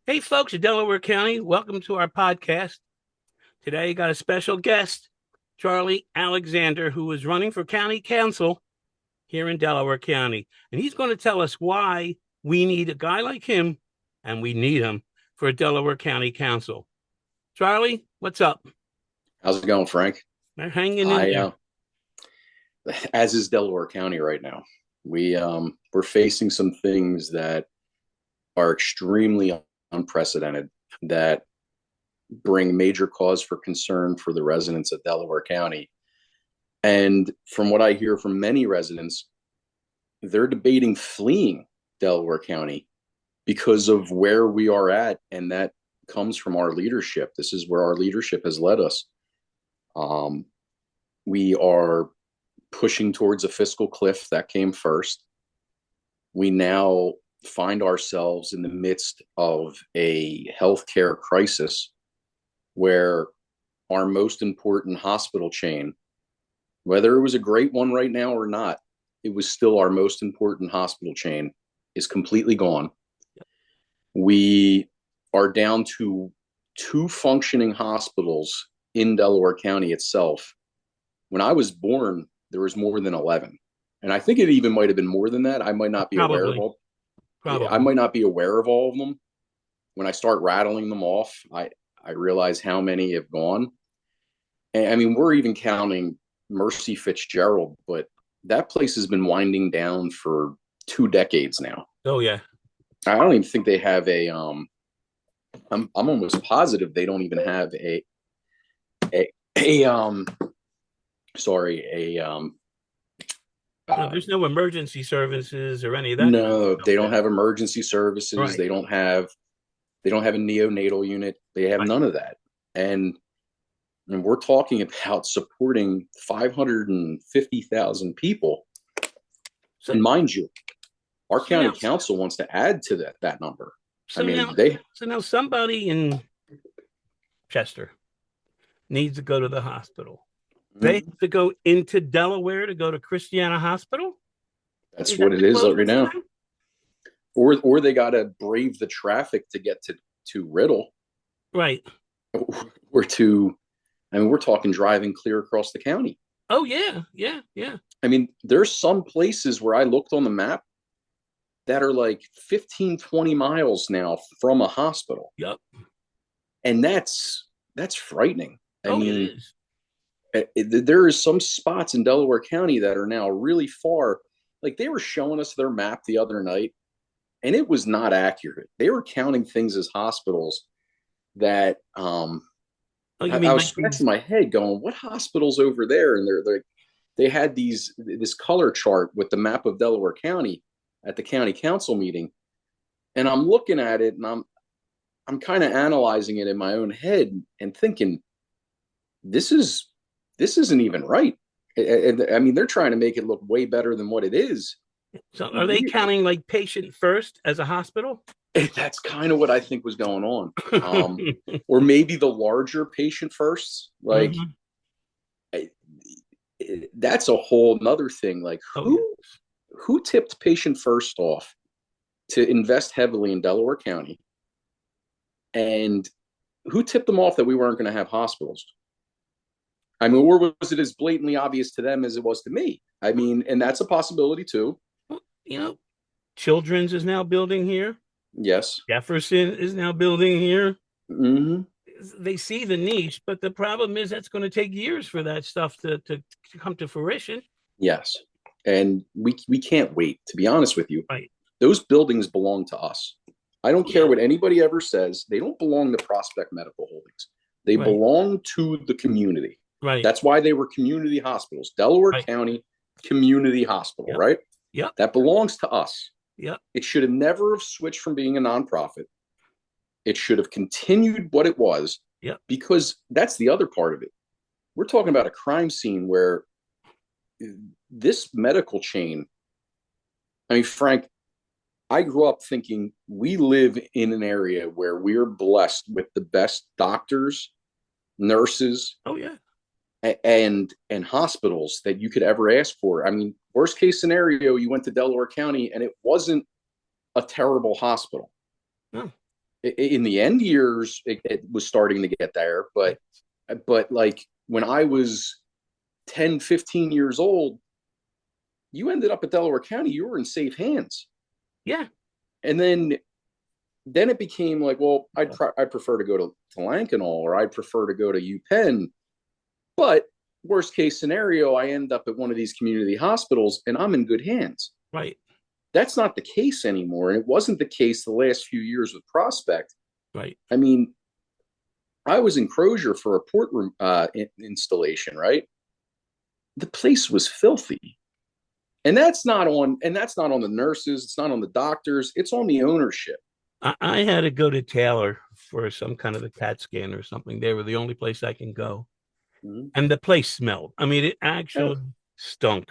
Hey, folks in Delaware County, welcome to our podcast. Today, I got a special guest, Charlie Alexander, who is running for county council here in Delaware County. And he's going to tell us why we need a guy like him, and we need him for Delaware County Council. Charlie, what's up? How's it going, Frank? They're hanging in I there. As is Delaware County right now. We're facing some things that are extremely unprecedented that bring major cause for concern for the residents of Delaware County. And from what I hear from many residents, they're debating fleeing Delaware County because of where we are at, and that comes from our leadership. This is where our leadership has led us. We are pushing towards a fiscal cliff that came first. We now find ourselves in the midst of a healthcare crisis where our most important hospital chain, whether it was a great one right now or not, it was still our most important hospital chain, is completely gone. We are down to two functioning hospitals in Delaware County itself. When I was born, there was more than 11. And I think it even might have been more than that. I might not be aware of Probably, all. I probably. might not be aware of all of them. When I start rattling them off, I realize how many have gone. And I mean, we're even counting Mercy Fitzgerald, but that place has been winding down for 2 decades now. Oh, yeah. I don't even think they have a I'm almost positive they don't even have a sorry, No, there's no emergency services or any of that kind of no, stuff they don't there. have emergency services. Right. They don't have a neonatal unit. They have Right. none of that. And we're talking about supporting 550,000 people. So, And mind you, our so county now, council wants to add to that number. I so mean, now, they so now somebody in Chester needs to go to the hospital. They have to go into Delaware to go to Christiana Hospital. that's Is that what it the is right closest now. one? Or they got to brave the traffic to get to Riddle, Right. or to, I mean, we're talking driving clear across the county. Oh, yeah. Yeah. Yeah. I mean, there's some places where I looked on the map that are like 15, 20 miles now from a hospital. Yep. And that's frightening. I Oh, it mean, is. there is some spots in Delaware County that are now really far. Like, they were showing us their map the other night, and it was not accurate. They were counting things as hospitals that Oh, you I mean was like scratching these? my head going, what hospitals over there? And they had this color chart with the map of Delaware County at the county council meeting. And I'm looking at it, and I'm kind of analyzing it in my own head and thinking, this is this isn't even right. I mean, they're trying to make it look way better than what it is. So are they We counting like patient first as a hospital? That's kind of what I think was going on. Or maybe the larger patient first. Like, Mhm. that's a whole nother thing. Like, Oh, yeah. who tipped patient first off to invest heavily in Delaware County, and who tipped them off that we weren't going to have hospitals? I mean, or was it as blatantly obvious to them as it was to me? I mean, and that's a possibility too. Well, Children's is now building here. Yes. Jefferson is now building here. Mm-hmm. They see the niche, but the problem is that's going to take years for that stuff to come to fruition. Yes. And we can't wait, to be honest with you. Right. Those buildings belong to us. I don't Oh, care yeah. what anybody ever says. They don't belong to Prospect Medical Holdings. They Right. belong to the community. Right. That's why they were community hospitals. Delaware Right. County Community Hospital, Yep. right? Yep. That belongs to us. Yep. It should have never have switched from being a nonprofit. It should have continued what it was, Yep. because that's the other part of it. We're talking about a crime scene where this medical chain, I mean, Frank, I grew up thinking we live in an area where we're blessed with the best doctors, nurses, Oh, yeah. and hospitals that you could ever ask for. I mean, worst case scenario, you went to Delaware County and it wasn't a terrible hospital. No. In the end years, it was starting to get there, but like when I was 10, 15 years old, you ended up at Delaware County, you were in safe hands. Yeah. And then it became like, well, I'd prefer to go to Lankenau, or I'd prefer to go to UPenn. But worst case scenario, I end up at one of these community hospitals and I'm in good hands. Right. That's not the case anymore. And it wasn't the case the last few years with Prospect. Right. I mean, I was in Crozier for a port room installation, right? The place was filthy. And that's not on the nurses, it's not on the doctors, it's on the ownership. I had to go to Taylor for some kind of a CAT scan or something. They were the only place I can go. Mm-hmm. And the place smelled. I mean, it actually stunk.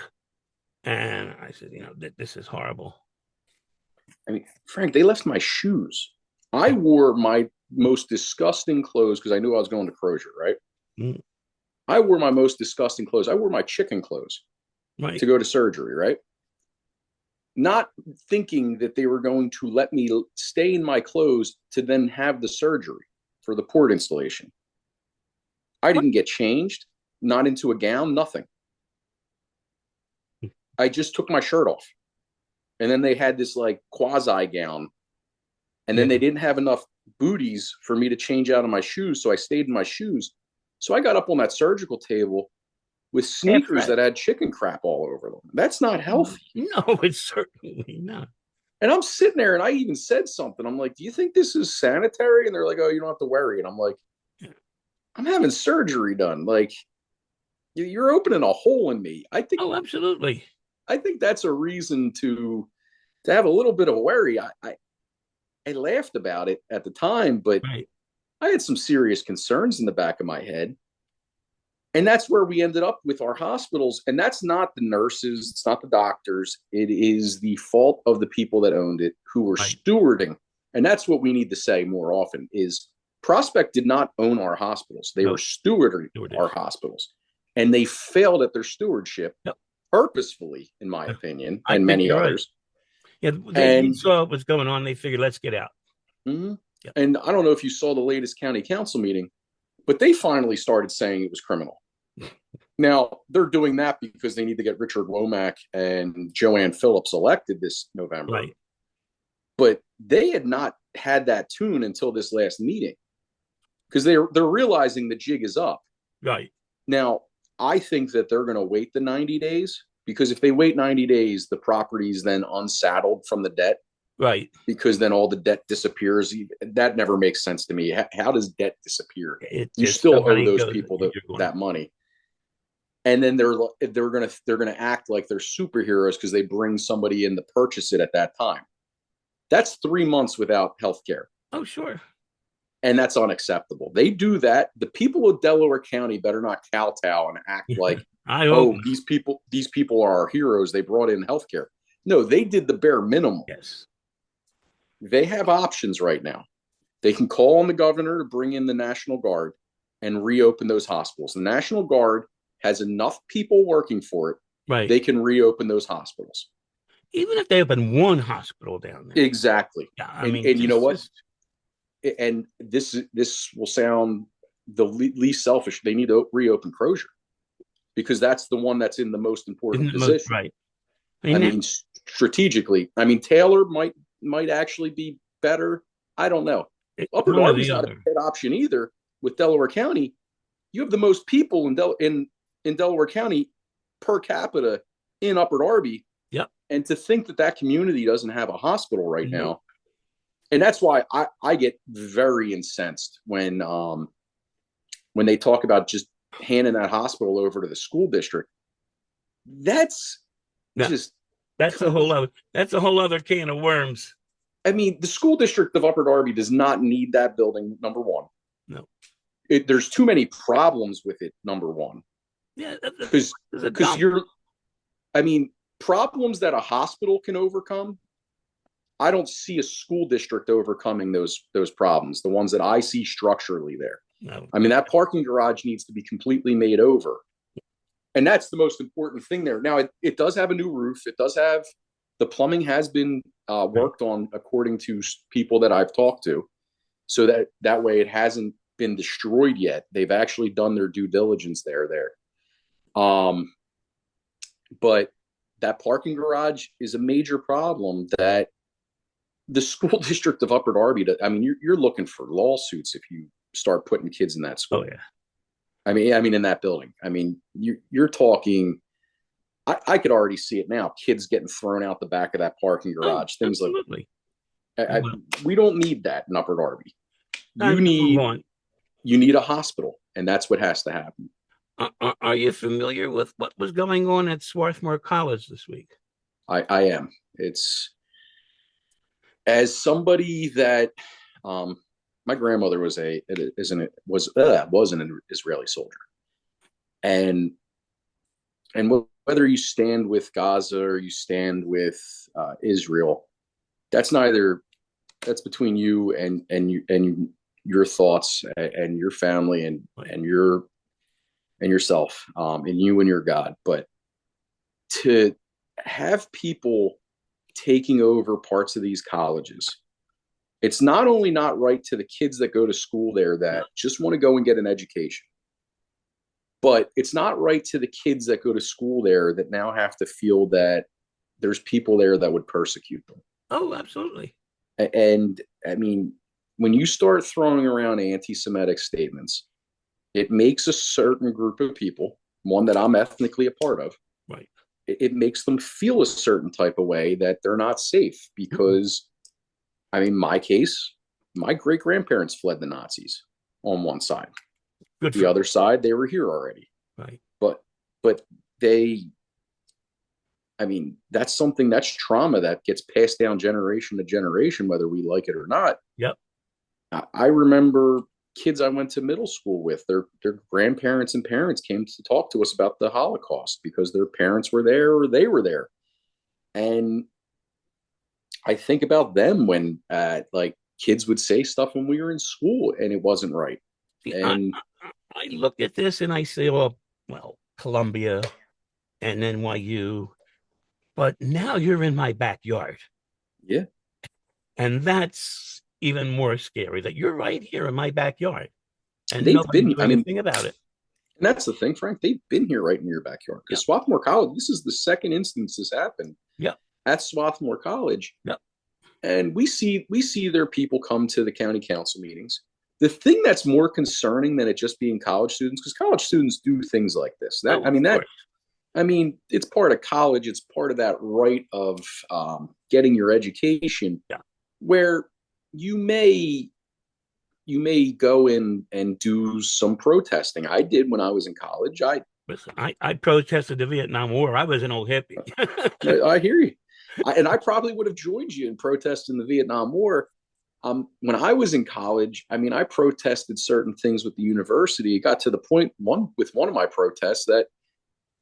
And I said, this is horrible. I mean, Frank, they left my shoes. I wore my most disgusting clothes because I knew I was going to Crozier, right? Mm-hmm. I wore my most disgusting clothes. I wore my chicken clothes to go to surgery, right? Not thinking that they were going to let me stay in my clothes to then have the surgery for the port installation. I didn't get changed, not into a gown, nothing. I just took my shirt off. And then they had this like quasi gown. And then they didn't have enough booties for me to change out of my shoes. So I stayed in my shoes. So I got up on that surgical table with sneakers that had chicken crap all over them. That's not healthy. No, it's certainly not. And I'm sitting there and I even said something. I'm like, do you think this is sanitary? And they're like, oh, you don't have to worry. And I'm like, I'm having surgery done. Like, you're opening a hole in me. I think. Oh, absolutely. I think that's a reason to have a little bit of worry. I laughed about it at the time, but I had some serious concerns in the back of my head. And that's where we ended up with our hospitals. And that's not the nurses. It's not the doctors. It is the fault of the people that owned it, who were stewarding. And that's what we need to say more often is Prospect did not own our hospitals. They were stewarding our hospitals. And they failed at their stewardship purposefully, in my opinion, and many others. Right. Yeah, they saw what was going on. They figured, let's get out. Mm-hmm. Yep. And I don't know if you saw the latest county council meeting, but they finally started saying it was criminal. Now, they're doing that because they need to get Richard Womack and Joanne Phillips elected this November. Right. But they had not had that tune until this last meeting because they're realizing the jig is up. Right. Now, I think that they're going to wait the 90 days because if they wait 90 days, the property's then unsaddled from the debt. Right. Because then all the debt disappears. That never makes sense to me. How does debt disappear? You still owe those people that money. And then they're gonna act like they're superheroes because they bring somebody in to purchase it at that time. That's 3 months without health care. Oh, sure. And that's unacceptable. They do that. The people of Delaware County better not kowtow and act like, these people are our heroes. They brought in health care. No, they did the bare minimum. Yes. They have options right now. They can call on the governor to bring in the National Guard and reopen those hospitals. The National Guard has enough people working for it. Right. They can reopen those hospitals. Even if they open one hospital down there. Exactly. Yeah, and you know what? And this will sound the least selfish. They need to reopen Crozier because that's the one that's in the most important position. Right. I mean, strategically, Taylor might actually be better. I don't know. Upper Darby's not a bad option either. With Delaware County, you have the most people in Delaware County per capita in Upper Darby. Yep. And to think that community doesn't have a hospital right now, and that's why I get very incensed when they talk about just handing that hospital over to the school district. That's a whole other can of worms. I mean, the school district of Upper Darby does not need that building, number one. No. There's too many problems with it, number one. Yeah. Because problems that a hospital can overcome, I don't see a school district overcoming those problems, the ones that I see structurally there. No. I mean, that parking garage needs to be completely made over. And that's the most important thing there. Now, it does have a new roof. It does have the plumbing has been worked on according to people that I've talked to. so that way it hasn't been destroyed yet. They've actually done their due diligence there. But that parking garage is a major problem that the school district of Upper Darby, I mean, you're looking for lawsuits if you start putting kids in that school. Oh yeah. I mean, in that building. I mean, you're talking. I could already see it now. Kids getting thrown out the back of that parking garage. Things absolutely. like we don't need that in Upper Darby. You need a hospital, and that's what has to happen. Are you familiar with what was going on at Swarthmore College this week? I am. It's as somebody that my grandmother was an Israeli soldier, and whether you stand with Gaza or you stand with Israel, that's between you and your thoughts and your family and yourself, and you and your God. But to have people taking over parts of these colleges, it's not only not right to the kids that go to school there that just want to go and get an education, but it's not right to the kids that go to school there that now have to feel that there's people there that would persecute them. Oh, absolutely. And I mean, when you start throwing around anti-Semitic statements, it makes a certain group of people, one that I'm ethnically a part of, right? It makes them feel a certain type of way that they're not safe because, I mean, my case, my great-grandparents fled the Nazis on one side. The other side, they were here already. Right. But they, I mean, that's trauma that gets passed down generation to generation, whether we like it or not. Yep. I remember kids I went to middle school with, their grandparents and parents came to talk to us about the Holocaust because their parents were there or they were there. And I think about them when like kids would say stuff when we were in school and it wasn't right. And I look at this and I say, well, Columbia and NYU, but now you're in my backyard. Yeah. And that's even more scary that you're right here in my backyard. And they've nobody been, do anything about it. And that's the thing, Frank. They've been here right in your backyard. Because Swarthmore College, this is the second instance this happened. Yeah. At Swarthmore College. Yeah. And we see their people come to the county council meetings. The thing that's more concerning than it just being college students, because college students do things like this. It's part of college. It's part of that right of getting your education, where you may go in and do some protesting. I did when I was in college. I protested the Vietnam War. I was an old hippie. I hear you. And I probably would have joined you in protesting the Vietnam War. When I was in college, I protested certain things with the university. It got to the point with one of my protests that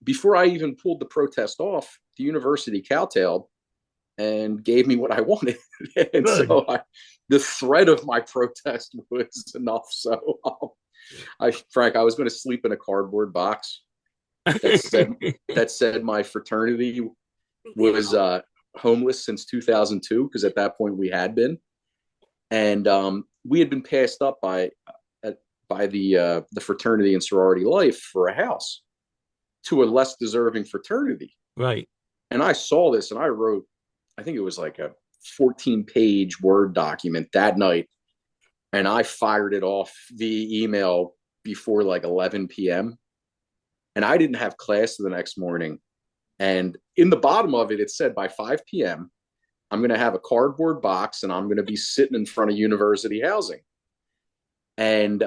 before I even pulled the protest off, the university kowtowed and gave me what I wanted. And Good. So the threat of my protest was enough. So Frank, I was going to sleep in a cardboard box that said my fraternity was homeless since 2002, because at that point we had been. And we had been passed up by the fraternity and sorority life for a house to a less deserving fraternity. Right. And I saw this and I wrote, I think it was like a 14-page Word document that night. And I fired it off via email before like 11 p.m. And I didn't have class the next morning. And in the bottom of it, it said by 5 p.m., I'm going to have a cardboard box and I'm going to be sitting in front of university housing. And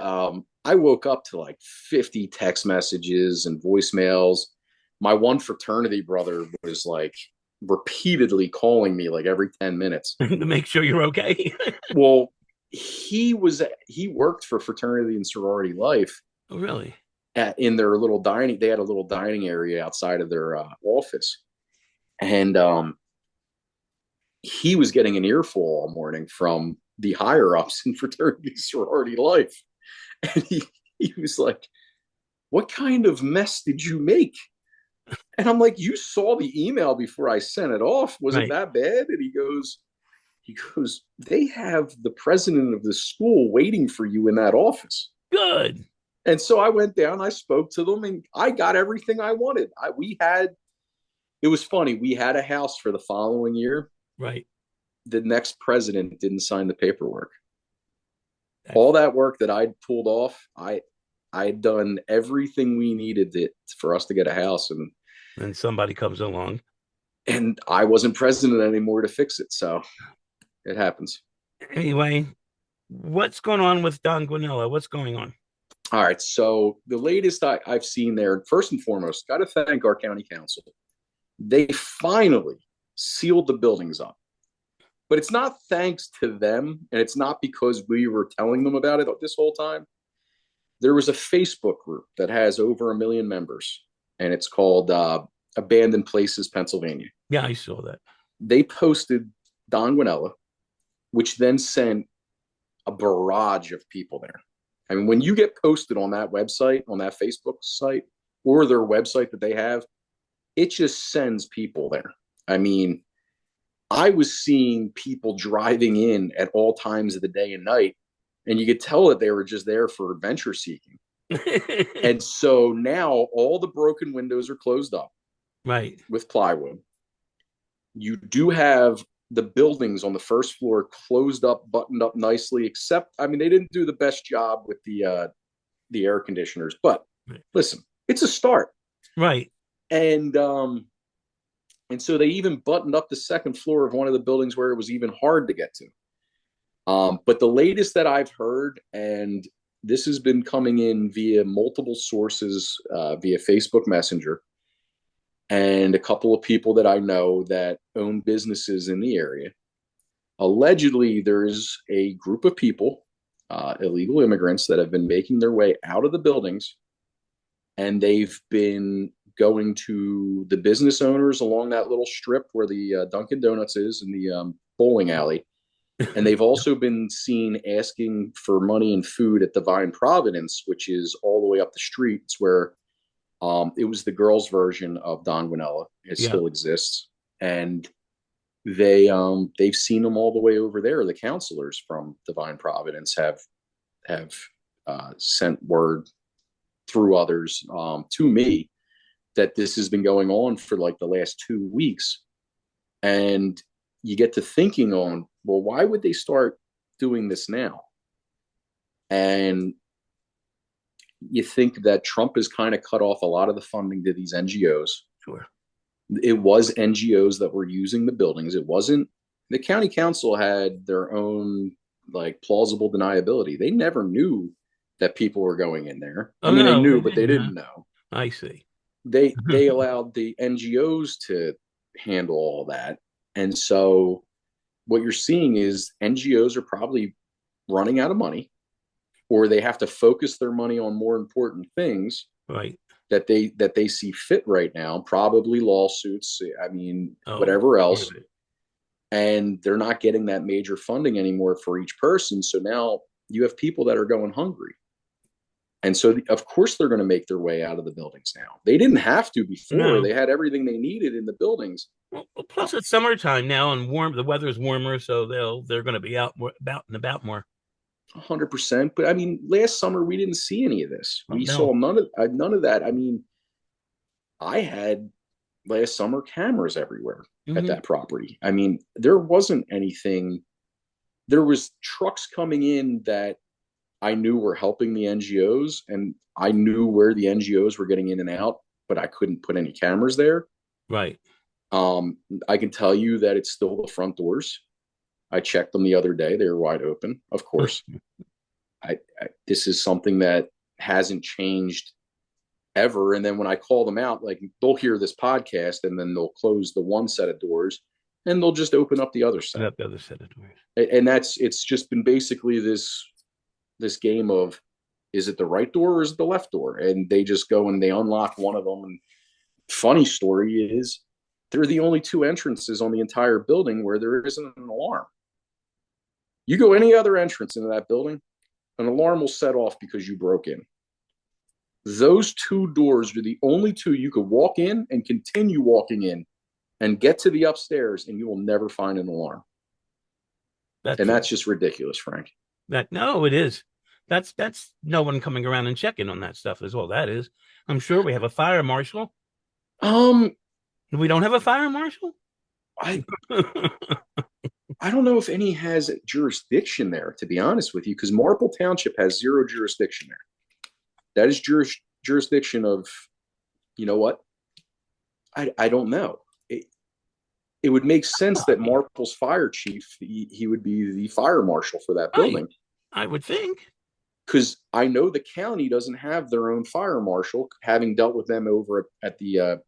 I woke up to like 50 text messages and voicemails. My one fraternity brother was like repeatedly calling me like every 10 minutes to make sure you're okay. Well, he worked for fraternity and sorority life. Oh, really? In their little dining, they had a little dining area outside of their office. And he was getting an earful all morning from the higher ups in fraternity sorority life. And he was like, what kind of mess did you make? And I'm like, you saw the email before I sent it off. Was it that bad? And he goes, He goes, they have the president of the school waiting for you in that office. Good. And so I went down, I spoke to them, and I got everything I wanted. It was funny. We had a house for the following year. Right. The next president didn't sign the paperwork. That's, all that work that I'd pulled off, I'd done everything we needed for us to get a house, and somebody comes along. And I wasn't president anymore to fix it, so it happens. Anyway, what's going on with Don Guanella? What's going on? All right, so the latest I've seen there, first and foremost, got to thank our county council. They finally sealed the buildings up. But it's not thanks to them, and it's not because we were telling them about it this whole time. There was a Facebook group that has over 1 million members, and it's called Abandoned Places, Pennsylvania. Yeah, I saw that. They posted Don Guanella, which then sent a barrage of people there. I mean, when you get posted on that website, on that Facebook site, or their website that they have, it just sends people there. I mean, I was seeing people driving in at all times of the day and night, and you could tell that they were just there for adventure seeking. And so now all the broken windows are closed up, right, with plywood. You do have the buildings on the first floor closed up, buttoned up nicely, except, I mean, they didn't do the best job with the air conditioners, but listen, it's a start. Right. And so they even buttoned up the second floor of one of the buildings where it was even hard to get to. But the latest that I've heard, and this has been coming in via multiple sources, via Facebook Messenger, and a couple of people that I know that own businesses in the area. Allegedly, there's a group of people, illegal immigrants, that have been making their way out of the buildings, and they've been going to the business owners along that little strip where the Dunkin' Donuts is and the bowling alley. And they've also been seen asking for money and food at Divine Providence, which is all the way up the street. It's where it was the girls' version of Don Guanella. It still exists. And they've seen them all the way over there. The counselors from Divine Providence have sent word through others to me that this has been going on for like the last 2 weeks. And you get to thinking on, well, why would they start doing this now? And you think that Trump has kind of cut off a lot of the funding to these NGOs. Sure. It was NGOs that were using the buildings. It wasn't, the county council had their own like plausible deniability. They never knew that people were going in there. I mean, they knew, but they didn't know. I see. They allowed the NGOs to handle all that. And so what you're seeing is NGOs are probably running out of money, or they have to focus their money on more important things, right, that they see fit right now, probably lawsuits, I mean, whatever else. And they're not getting that major funding anymore for each person. So now you have people that are going hungry. And so, of course, they're going to make their way out of the buildings now. They didn't have to before. No. They had everything they needed in the buildings. Well, plus, it's summertime now, and the weather's warmer, so they're going to be out and about more. 100%. But I mean, last summer we didn't see any of this. We saw none of that. I mean, I had last summer cameras everywhere at that property. I mean, there wasn't anything. There was trucks coming in that I knew were helping the NGOs, and I knew where the NGOs were getting in and out, but I couldn't put any cameras there. Right. I can tell you that it's still the front doors. I checked them the other day. They were wide open, of course. This is something that hasn't changed ever. And then when I call them out, like, they'll hear this podcast and then they'll close the one set of doors and they'll just open up the other set. The other set of doors. And it's just been basically this game of, is it the right door or is it the left door? And they just go and they unlock one of them. And funny story is, they're the only two entrances on the entire building where there isn't an alarm. You go any other entrance into that building, an alarm will set off because you broke in. Those two doors are the only two you could walk in and continue walking in and get to the upstairs, and you will never find an alarm. That's And true. that's just ridiculous, Frank. No, it is. That's no one coming around and checking on that stuff is all that is. I'm sure we have a fire marshal. Um, We don't have a fire marshal. I I don't know if any has jurisdiction there, to be honest with you, because Marple Township has zero jurisdiction there. That is jurisdiction of, you know what? I don't know. It would make sense that Marple's fire chief, he would be the fire marshal for that Right. building. I would think. Because I know the county doesn't have their own fire marshal, having dealt with them over at the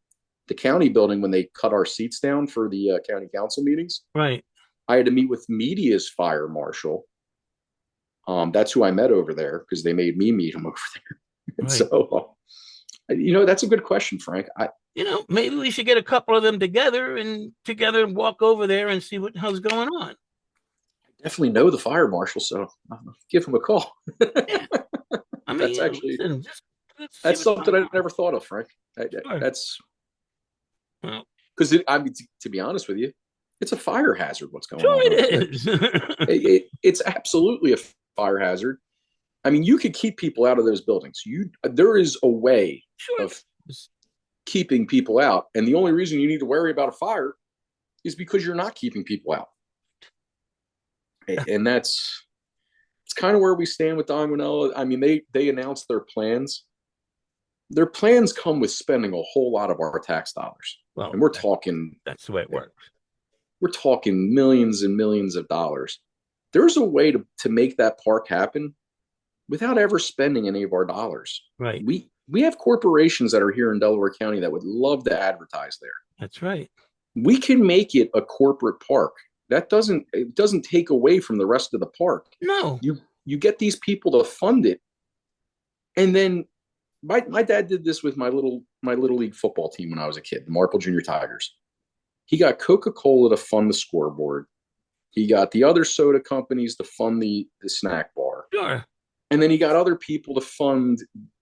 county building when they cut our seats down for the county council meetings. Right. I had to meet with media's fire marshal. That's who I met over there because they made me meet him over there. And Right. so, that's a good question, Frank. Maybe we should get a couple of them together and walk over there and see what hell's going on. Definitely know the fire marshal, so I'll give him a call. Yeah. I mean, That's actually listen, that's something I never thought of, Frank. Sure. That's well, because to be honest with you, it's a fire hazard. What's going sure on? it is. It's absolutely a fire hazard. I mean, you could keep people out of those buildings. There is a way Sure. of keeping people out, and the only reason you need to worry about a fire is because you're not keeping people out. And it's kind of where we stand with Don Guanella. I mean, they announced their plans. Their plans come with spending a whole lot of our tax dollars. Well, and we're talking that's the way it works. We're talking millions and millions of dollars. There's a way to make that park happen without ever spending any of our dollars. Right. We have corporations that are here in Delaware County that would love to advertise there. That's right. We can make it a corporate park. It doesn't take away from the rest of the park. No. You get these people to fund it. And then my dad did this with my little league football team when I was a kid, the Marple Junior Tigers. He got Coca-Cola to fund the scoreboard. He got the other soda companies to fund the snack bar. Sure. And then he got other people to fund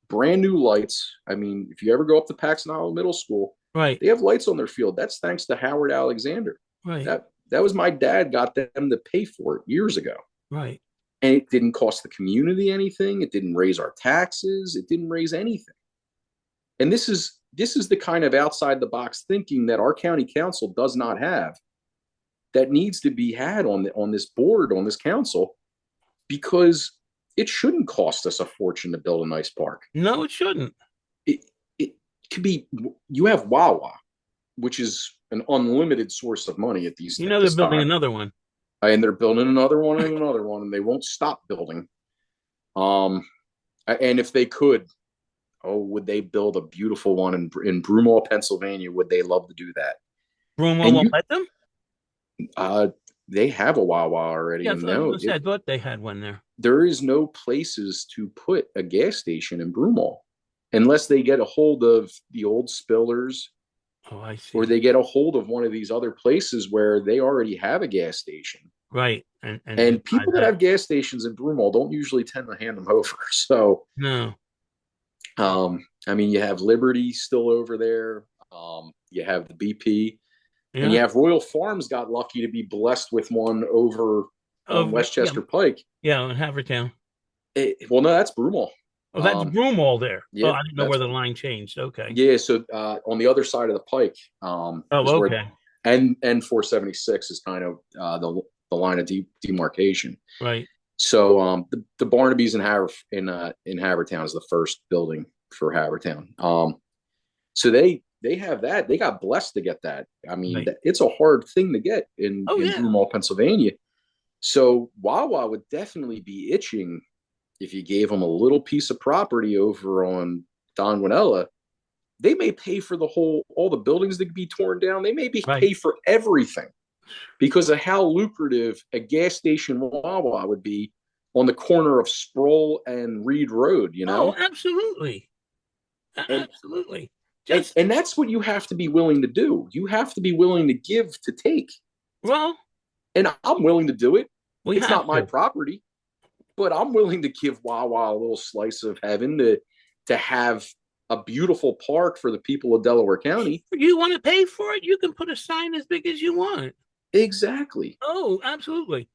brand new lights. I mean, if you ever go up to Paxton Hollow Middle School, right, they have lights on their field. That's thanks to Howard Alexander. Right. That was my dad got them to pay for it years ago. Right. And it didn't cost the community anything. It didn't raise our taxes. It didn't raise anything. And this is the kind of outside the box thinking that our county council does not have, that needs to be had on this board, on this council, because it shouldn't cost us a fortune to build a nice park. No, it shouldn't. It could be. You have Wawa, which is an unlimited source of money at these. They're building another one, and they're building another one and another one, and they won't stop building. And if they could, would they build a beautiful one in Broomall, Pennsylvania? Would they love to do that? Broomall won't let them? They have a Wawa already. Yeah, I thought they had one there. There is no places to put a gas station in Broomall unless they get a hold of the old Spillers. Oh, I see. Or they get a hold of one of these other places where they already have a gas station. Right. And people that have gas stations in Broomall don't usually tend to hand them over. So, no. I mean, you have Liberty still over there. You have the BP. Yeah. And you have Royal Farms got lucky to be blessed with one over on Westchester Pike. Yeah, in Havertown. Well, no, that's Broomall. Oh, that's Broomall there. Yeah, I didn't know where the line changed. Okay. Yeah, so on the other side of the pike. Okay. And 476 is kind of the line of demarcation. Right. So the Barnaby's in Havertown is the first building for Havertown. So they have that. They got blessed to get that. I mean, right. It's a hard thing to get in Broomall, Pennsylvania. So Wawa would definitely be itching if you gave them a little piece of property over on Don Guanella. They may pay for all the buildings that could be torn down. They may pay for everything because of how lucrative a gas station Wawa would be on the corner of Sproul and Reed Road, Oh, absolutely. Absolutely. And that's what you have to be willing to do. You have to be willing to give to take. Well, and I'm willing to do it. It's not my property, but I'm willing to give Wawa a little slice of heaven to have a beautiful park for the people of Delaware County. If you want to pay for it, you can put a sign as big as you want. Exactly. Oh, absolutely.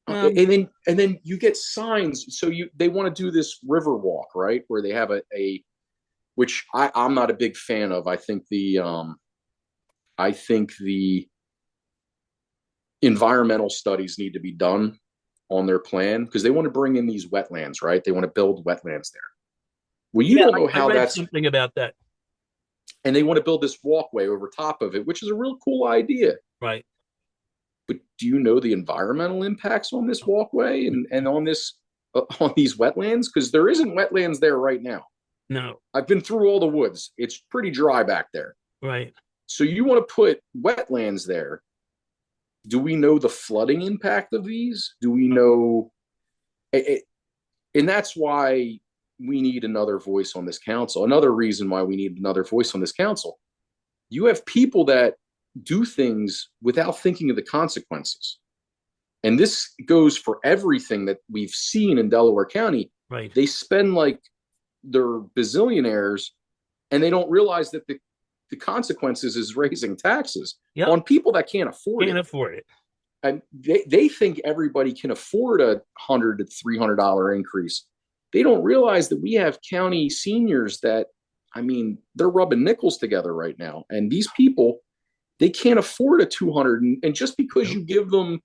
And then you get signs. So they want to do this river walk, right? Where they have a which I'm not a big fan of. I think the environmental studies need to be done on their plan because they want to bring in these wetlands, right? They want to build wetlands there. Well, you Yeah, don't know I how read that's, something about that. and they want to build this walkway over top of it, which is a real cool idea. Right. But do you know the environmental impacts on this walkway and on this on these wetlands? Because there isn't wetlands there right now. No. I've been through all the woods. It's pretty dry back there. Right. So you want to put wetlands there. Do we know the flooding impact of these? Do we know? And that's why we need another voice on this council. Another reason why we need another voice on this council. You have people that do things without thinking of the consequences. And this goes for everything that we've seen in Delaware County. Right. They spend like they're bazillionaires and they don't realize that the consequences is raising taxes on people that can't afford it. And they think everybody can afford a $100 to $300 increase. They don't realize that we have county seniors that, I mean, they're rubbing nickels together right now. And these people, they can't afford a 200. And just because you give them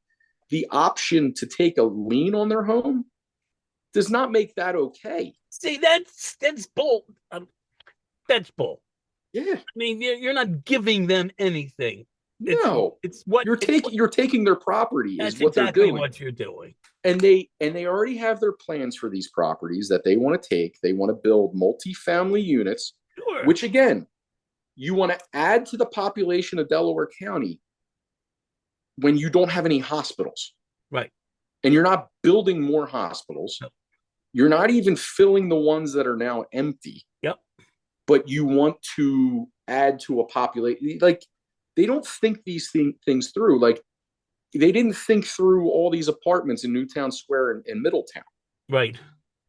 the option to take a lien on their home does not make that okay. See, that's bull. That's bull. Yeah. I mean, you're not giving them anything. It's what you're taking their property. That's is what exactly they're doing. What you're doing. And they already have their plans for these properties that they want to take. They want to build multifamily units, which again, you want to add to the population of Delaware County when you don't have any hospitals. Right. And you're not building more hospitals. No. You're not even filling the ones that are now empty. Yep. But you want to add to a population. Like, they don't think these things through. Like, they didn't think through all these apartments in Newtown Square and Middletown. Right.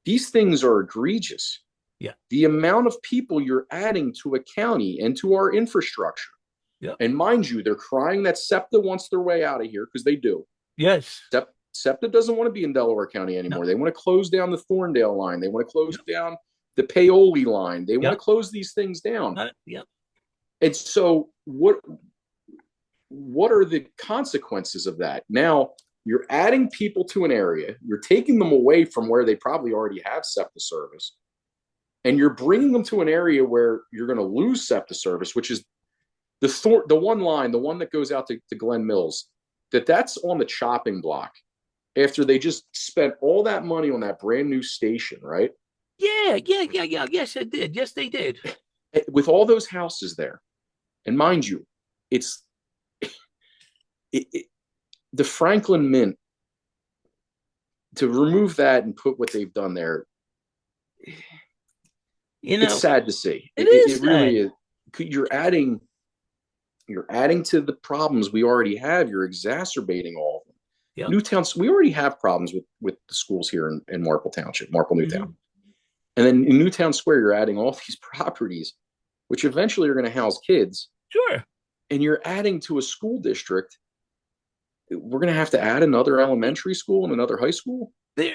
These things are egregious. Yeah. The amount of people you're adding to a county and to our infrastructure. Yeah. And mind you, they're crying that SEPTA wants their way out of here because they do. Yes. SEPTA doesn't want to be in Delaware County anymore. No. They want to close down the Thorndale line. They want to close down the Paoli line. They want to close these things down. And so what are the consequences of that? Now, you're adding people to an area. You're taking them away from where they probably already have SEPTA service. And you're bringing them to an area where you're going to lose SEPTA service, which is the one line, the one that goes out to Glen Mills, that's on the chopping block after they just spent all that money on that brand new station, right? Yeah. Yes, it did. Yes, they did. With all those houses there. And mind you, it's the Franklin Mint, to remove that and put what they've done there, it's sad to see. It really is. You're adding to the problems we already have. You're exacerbating all of them. Yep. Newtown, we already have problems with the schools here in Marple Township, Marple Newtown. Mm-hmm. And then in Newtown Square, you're adding all these properties, which eventually are going to house kids. Sure. And you're adding to a school district. We're going to have to add another elementary school and another high school.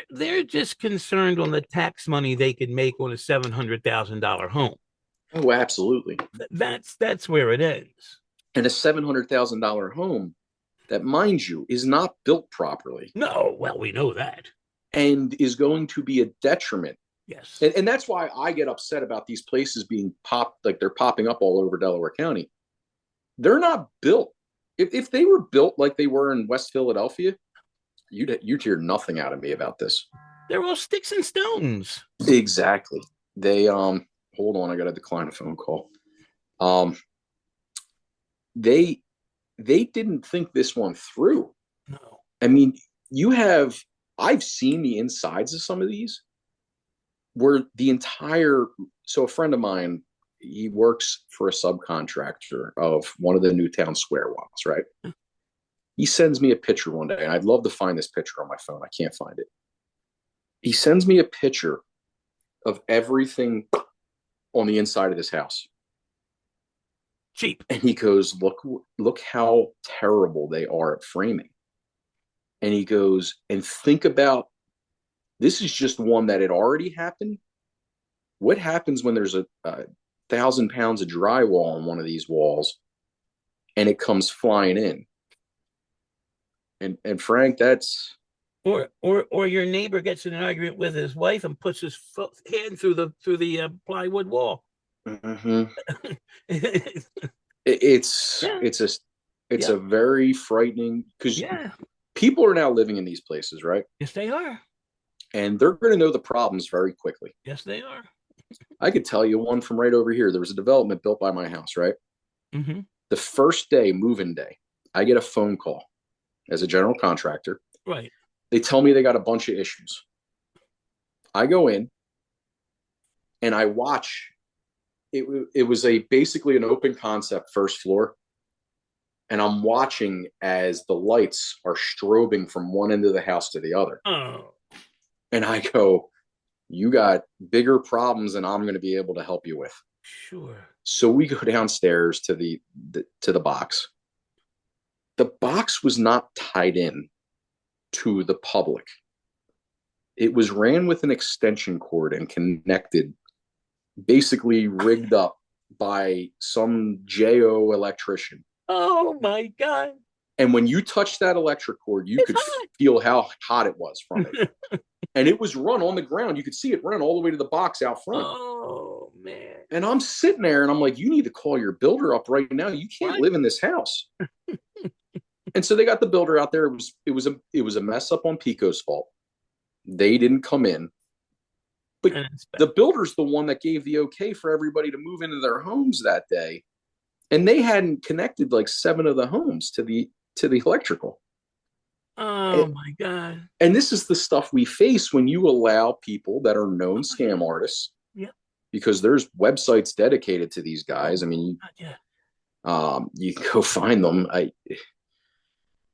They're just concerned on the tax money they could make on a $700,000 home. Oh, absolutely. That's where it ends. And a $700,000 home that, mind you, is not built properly. No, well, we know that. And is going to be a detriment. Yes. And that's why I get upset about these places being like they're popping up all over Delaware County. They're not built. If they were built like they were in West Philadelphia, you'd hear nothing out of me about this. They're all sticks and stones. Exactly. They hold on, I got to decline a phone call. They didn't think this one through. No. I mean, I've seen the insides of some of these where so a friend of mine, he works for a subcontractor of one of the Newtown Square ones, right? He sends me a picture one day, and I'd love to find this picture on my phone. I can't find it. He sends me a picture of everything on the inside of this house. Cheap. And he goes, look how terrible they are at framing. And he goes, and think about, this is just one that had already happened. What happens when there's a 1,000 pounds of drywall on one of these walls and it comes flying in? And Frank, that's or your neighbor gets in an argument with his wife and puts his hand through the plywood wall. mhm. Yeah, It's yeah, a very frightening, because yeah. people are now living in these places, right? Yes, they are. And they're going to know the problems very quickly. Yes, they are. I could tell you one from right over here. There was a development built by my house, right? Mm-hmm. The first day, move-in day, I get a phone call as a general contractor. Right. They tell me they got a bunch of issues. I go in and I watch. It was basically an open concept first floor, and I'm watching as the lights are strobing from one end of the house to the other. Oh, And I go, you got bigger problems than I'm going to be able to help you with. sure. So we go downstairs to the box. The box was not tied in to the public. It was ran with an extension cord and connected, basically rigged up by some JO electrician. Oh my God. And when you touch that electric cord, you It's could feel how hot it was from it. hot. And it was run on the ground. You could see it run all the way to the box out front. Oh man. And I'm sitting there and I'm like, you need to call your builder up right now. You can't live in this house. And so they got the builder out there. It was a mess up on Pico's fault. They didn't come in. But the builder's the one that gave the okay for everybody to move into their homes that day. And they hadn't connected like 7 of the homes to the electrical. Oh my God. And this is the stuff we face when you allow people that are known scam artists. Yeah. Because there's websites dedicated to these guys. I mean, you can go find them.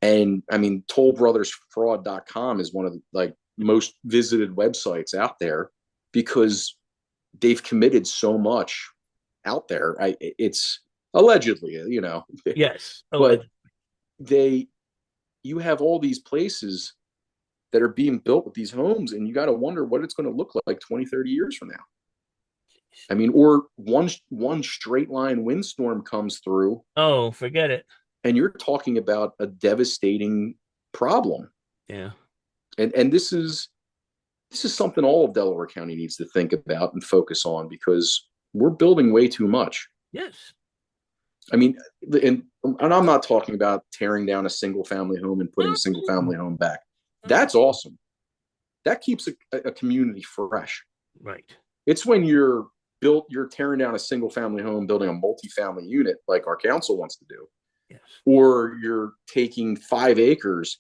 tollbrothersfraud.com is one of the most visited websites out there because they've committed so much out there. It's allegedly, Yes. but you have all these places that are being built with these homes, and you got to wonder what it's going to look like 20, 30 years from now. I mean, or one straight line windstorm comes through. Oh, forget it. And you're talking about a devastating problem. Yeah. And this is something all of Delaware County needs to think about and focus on, because we're building way too much. Yes. I mean, and I'm not talking about tearing down a single family home and putting a single family home back. That's awesome. That keeps a community fresh. Right. It's when you're tearing down a single family home, building a multifamily unit like our council wants to do. Yes. Or you're taking 5 acres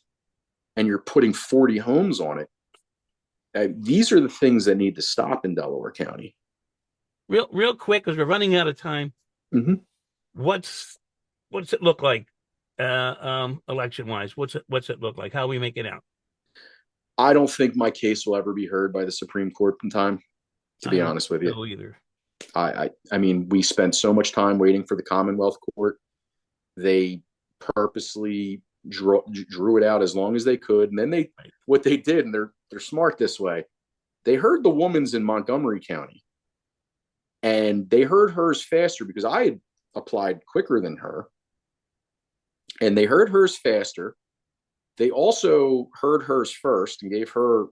and you're putting 40 homes on it. These are the things that need to stop in Delaware County. Real quick, because we're running out of time. Mm-hmm. What's it look like, election wise? What's it look like? How we make it out? I don't think my case will ever be heard by the Supreme Court in time, to be honest with you. No, either. I mean, we spent so much time waiting for the Commonwealth Court. They purposely drew it out as long as they could, and then what they did, and they're smart this way. They heard the woman's in Montgomery County, and they heard hers faster because I had applied quicker than her, and they heard hers faster. They also heard hers first and gave her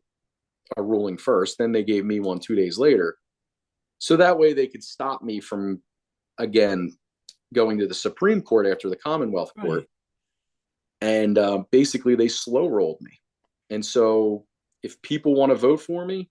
a ruling first. Then they gave me one 2 days later. So that way they could stop me from, again, going to the Supreme Court after the Commonwealth Court. And basically they slow rolled me. And so if people want to vote for me,